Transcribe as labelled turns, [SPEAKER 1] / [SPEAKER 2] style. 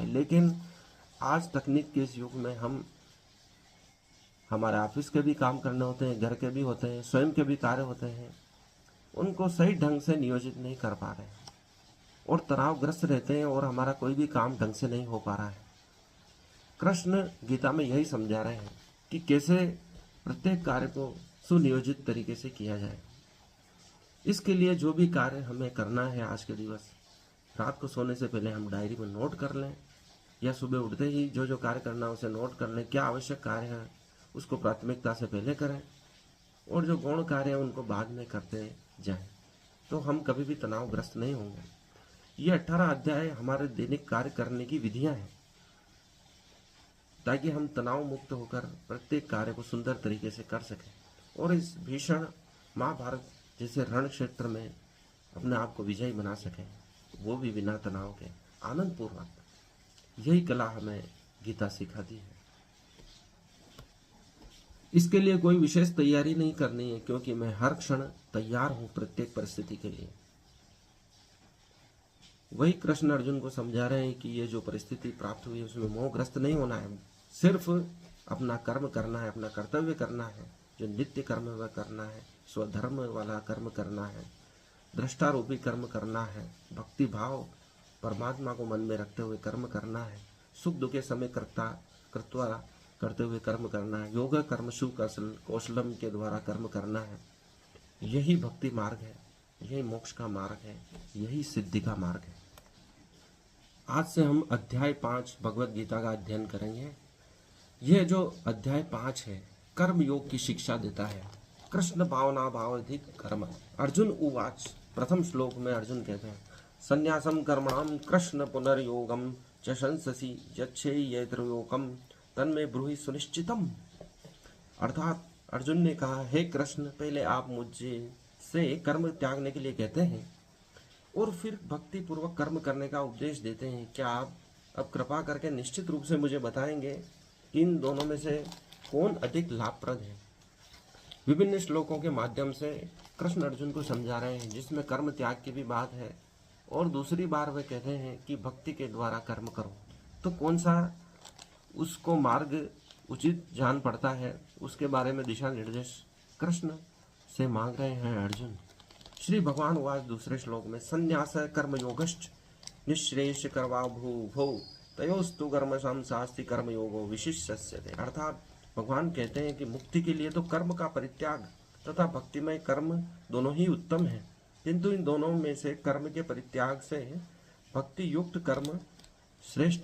[SPEAKER 1] है। लेकिन आज तकनीक के इस युग में हम हमारे ऑफिस के भी काम करने होते हैं, घर के भी होते हैं, स्वयं के भी कार्य होते हैं, उनको सही ढंग से नियोजित नहीं कर पा रहे हैं और तनावग्रस्त रहते हैं और हमारा कोई भी काम ढंग से नहीं हो पा रहा है। कृष्ण गीता में यही समझा रहे हैं कि कैसे प्रत्येक कार्य को सुनियोजित तरीके से किया जाए। इसके लिए जो भी कार्य हमें करना है आज के दिवस, रात को सोने से पहले हम डायरी में नोट कर लें या सुबह उठते ही जो जो कार्य करना है उसे नोट कर लें। क्या आवश्यक कार्य है उसको प्राथमिकता से पहले करें और जो गौण कार्य है उनको बाद में करते जाएं, तो हम कभी भी तनावग्रस्त नहीं होंगे। ये 18 अध्याय हमारे दैनिक कार्य करने की विधियां हैं ताकि हम तनाव मुक्त होकर प्रत्येक कार्य को सुंदर तरीके से कर सकें और इस भीषण महाभारत जैसे रण क्षेत्र में अपने आप को विजयी बना सकें, वो भी बिना तनाव के, आनंद पूर्वक। यही कला हमें गीता सिखाती है। इसके लिए कोई विशेष तैयारी नहीं करनी है, क्योंकि मैं हर क्षण तैयार हूं प्रत्येक परिस्थिति के लिए। वही कृष्ण अर्जुन को समझा रहे हैं कि ये जो परिस्थिति प्राप्त हुई है उसमें मोहग्रस्त नहीं होना है, सिर्फ अपना कर्म करना है, अपना कर्तव्य करना है, जो नित्य कर्म है वह करना है, स्वधर्म वाला कर्म करना है, दृष्टारूपी कर्म करना है, भक्ति भाव परमात्मा को मन में रखते हुए कर्म करना है, सुख दुख के समय कर्तव्य करते हुए कर्म करना है, योग कर्म शुभ कौशलम के द्वारा कर्म करना है। यही भक्ति मार्ग है, यही मोक्ष का मार्ग है, यही सिद्धि का मार्ग है। आज से हम अध्याय 5 भगवत गीता का अध्ययन करेंगे। यह जो अध्याय 5 है कर्म योग की शिक्षा देता है। कृष्ण भावना भावाधिक कर्म। अर्जुन उवाच। प्रथम श्लोक में अर्जुन कहते हैं संन्यासम कर्मणाम कृष्ण पुनर्योगम च शंससि यच्छेयत्रयोकम तन्मे ब्रूहि सुनिश्चितम। अर्थात अर्जुन ने कहा, हे कृष्ण, पहले आप मुझे से कर्म त्यागने के लिए कहते हैं और फिर भक्ति पूर्वक कर्म करने का उपदेश देते हैं। क्या आप अब कृपा करके निश्चित रूप से मुझे बताएंगे कि इन दोनों में से कौन अधिक लाभप्रद है? विभिन्न श्लोकों के माध्यम से कृष्ण अर्जुन को समझा रहे हैं, जिसमें कर्म त्याग की भी बात है और दूसरी बार वे कहते हैं कि भक्ति के द्वारा कर्म करो। तो कौन सा उसको मार्ग उचित जान पड़ता है, उसके बारे में दिशा निर्देश कृष्ण से मांग रहे हैं अर्जुन। श्री भगवान वाच दूसरे श्लोक में संन्यास कर्म योगश्च निःश्रेयस कर्वा भू तयोस्तु कर्म शास्ति कर्म योगो विशिष्यते। अर्थात भगवान कहते हैं कि मुक्ति के लिए तो कर्म का परित्याग तथा भक्तिमय कर्म दोनों ही उत्तम है, किंतु इन दोनों में से कर्म के परित्याग से भक्ति युक्त कर्म श्रेष्ठ